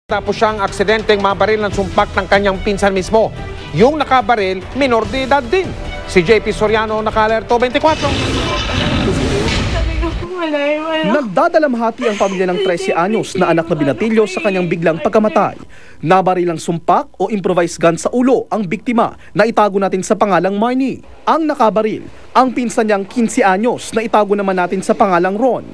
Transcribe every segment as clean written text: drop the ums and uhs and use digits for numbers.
Tapos siyang aksidenteng mabaril ng sumpak ng kanyang pinsan mismo. Yung nakabaril, minor de edad din. Si JP Soriano, Naka-Alerto 24. Nagdadalamhati ang pamilya ng 13 anyos na anak na binatilyo sa kanyang biglang pagkamatay. Nabarilang sumpak o improvised gun sa ulo ang biktima na itago natin sa pangalang Marnie. Ang nakabaril, ang pinsan niyang 15 anyos na itago naman natin sa pangalang Ron.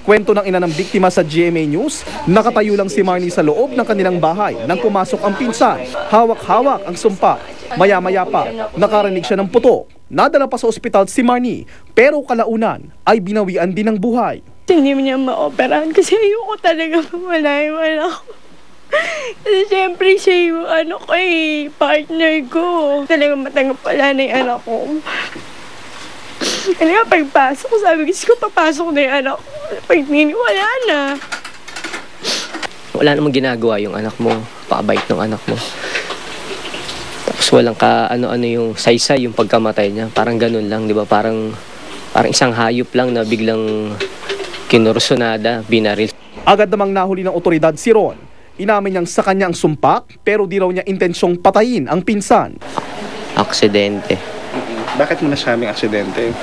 Kwento ng ina ng biktima sa GMA News, nakatayo lang si Marnie sa loob ng kanilang bahay nang pumasok ang pinsan. Hawak-hawak ang sumpak. Maya-maya pa, nakarinig siya ng putok. Nadala pa sa ospital si Marnie, pero kalaunan ay binawian din ng buhay. Hindi mo niya ma-operahan kasi ayoko talaga mawala yung anak ko. Kasi siyempre siya yung partner ko. Talaga matanggap pala na yung anak ko. Kaya pagpasok ko, sabi ko, papasok na yung anak ko. Pag wala na. Wala namang ginagawa yung anak mo, pakabait ng anak mo. Tapos walang ano-ano yung saysay, yung pagkamatay niya. Parang ganun lang, di ba? Parang isang hayop lang na biglang kinursunada, binaril. Agad namang nahuli ng otoridad si Ron. Inamin niyang sa kanya ang sumpak, pero di raw niya intensyong patayin ang pinsan. Aksidente. Bakit mo nasabing aksidente?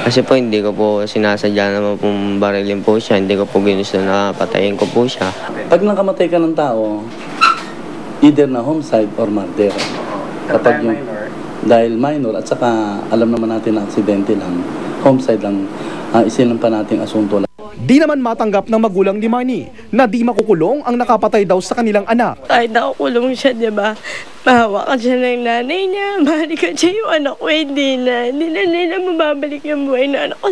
Kasi po hindi ko po sinasadya naman pong barilin po siya. Hindi ko po ginusto na patayin ko po siya. Pag nakamatay ka ng tao, either na homicide or murder. Kapag yung, dahil minor at saka alam naman natin na aksidente lang, homicide lang, isinampa nating asunto lang. Di naman matanggap ng magulang ni Marnie na di makukulong ang nakapatay daw sa kanilang anak. Kahit nakukulong siya, di ba? Mahawakan siya ng nanay niya, mahalikan siya yung anak ko, hindi na mababalik yung buhay na anak ko.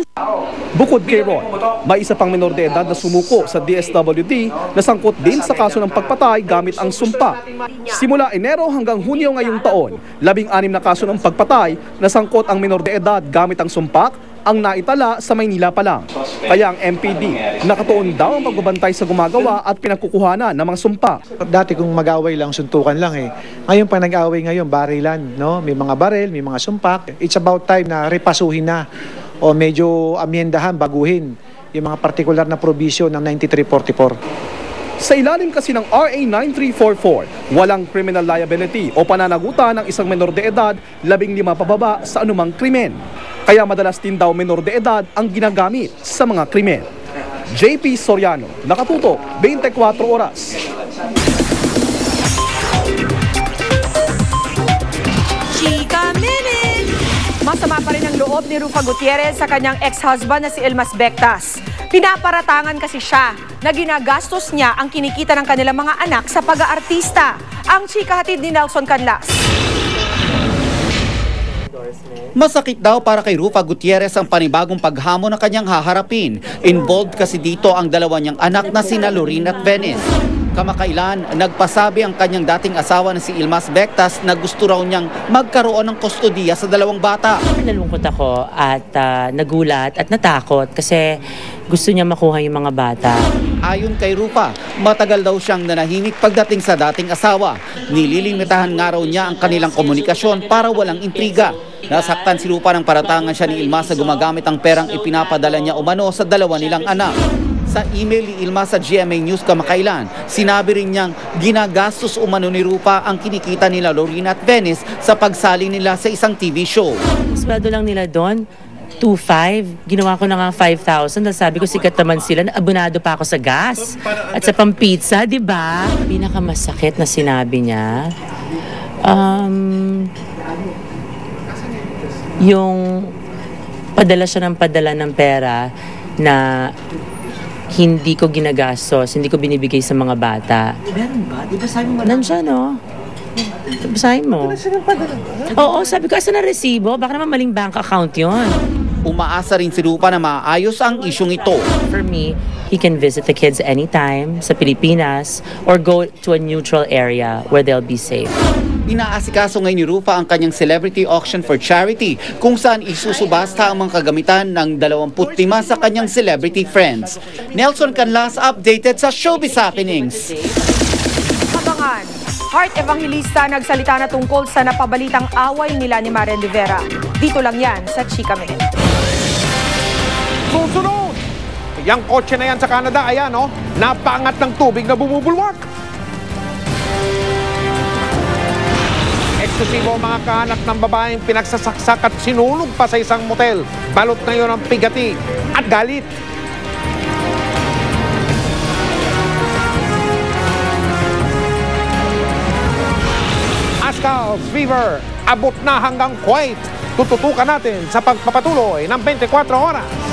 Bukod kay Ron, may isa pang minor de edad na sumuko sa DSWD na sangkot din sa kaso ng pagpatay gamit ang sumpa. Simula Enero hanggang Hunyo ngayong taon, 16 na kaso ng pagpatay na sangkot ang minor de edad gamit ang sumpak ang naitala sa Maynila pa lang. Kaya ang MPD nakatuon daw ang pagbabantay sa gumagawa at pinagkukuhanan ng mga sumpa. Dati kung mag-away lang, suntukan lang eh. Ngayon pa nag-away ngayon, barilan, no? May mga baril, may mga sumpak. It's about time na repasuhin na o medyo amyendahan, baguhin yung mga partikular na provision ng 9344. Sa ilalim kasi ng RA 9344, walang criminal liability o pananagutan ng isang menor de edad 15 pababa sa anumang krimen. Kaya madalas din daw menor de edad ang ginagamit sa mga krimen. JP Soriano, Nakatutok, 24 Oras. Chika Minute! Masama pa rin ang loob ni Rufa Gutierrez sa kanyang ex-husband na si Ilmas Bectas. Pinaparatangan kasi siya na ginagastos niya ang kinikita ng kanilang mga anak sa pag-aartista. Ang chika hatid ni Nelson Canlas. Masakit daw para kay Rufa Gutierrez ang panibagong paghamon na kanyang haharapin. Involved kasi dito ang dalawa niyang anak na sina Lorene at Venice. Kamakailan, nagpasabi ang kanyang dating asawa na si Ilmas Bectas na gusto raw niyang magkaroon ng kustodiya sa dalawang bata. Nalungkot ako at nagulat at natakot kasi gusto niya makuha yung mga bata. Ayon kay Rufa, matagal daw siyang nanahimik pagdating sa dating asawa. Nililimitahan nga raw niya ang kanilang komunikasyon para walang intriga. Nasaktan si Rufa ng paratangan siya ni Ilmas na gumagamit ang perang ipinapadala niya umano sa dalawa nilang anak. Sa email ni Ilmas sa GMA News kamakailan, sinabi rin niyang ginagastos umano ni Rufa ang kinikita nila Lorene at Venice sa pagsali nila sa isang TV show. Sweldo lang nila doon, 2,500. Ginawa ko na nga 5,000 dahil sabi ko sikat naman sila, abonado pa ako sa gas at sa pampizza, di ba? Pinakamasakit na sinabi niya, yung padala siya ng pera na hindi ko ginagastos, hindi ko binibigay sa mga bata. Meron ba? Di ba sabi mo? Nandiyan, no? Basahin mo. Oo, sabi ko, asa na resibo? Baka naman maling bank account yon. Umaasa rin si Rufa na maayos ang isyong ito. For me, he can visit the kids anytime sa Pilipinas or go to a neutral area where they'll be safe. Inaasikaso ngayon ni Rufa ang kanyang celebrity auction for charity kung saan isusubasta ang mga kagamitan ng 25 sa kanyang celebrity friends. Nelson Canlas updated sa Showbiz Happenings. Abangan, Heart Evangelista nagsalita na tungkol sa napabalitang away nila ni Maren Rivera. Dito lang yan sa Chika Minute. Susunod! Yang kotse na yan sa Canada, ayan, napaangat ng tubig na bumubulwak. Posesibo ang mga kahanap ng babaeng pinagsasaksak at sinulog pa sa isang motel. Balot ngayon ang pigati at galit. Ascal Fever, abot na hanggang Kuwait. Tututukan natin sa pagpapatuloy ng 24 oras.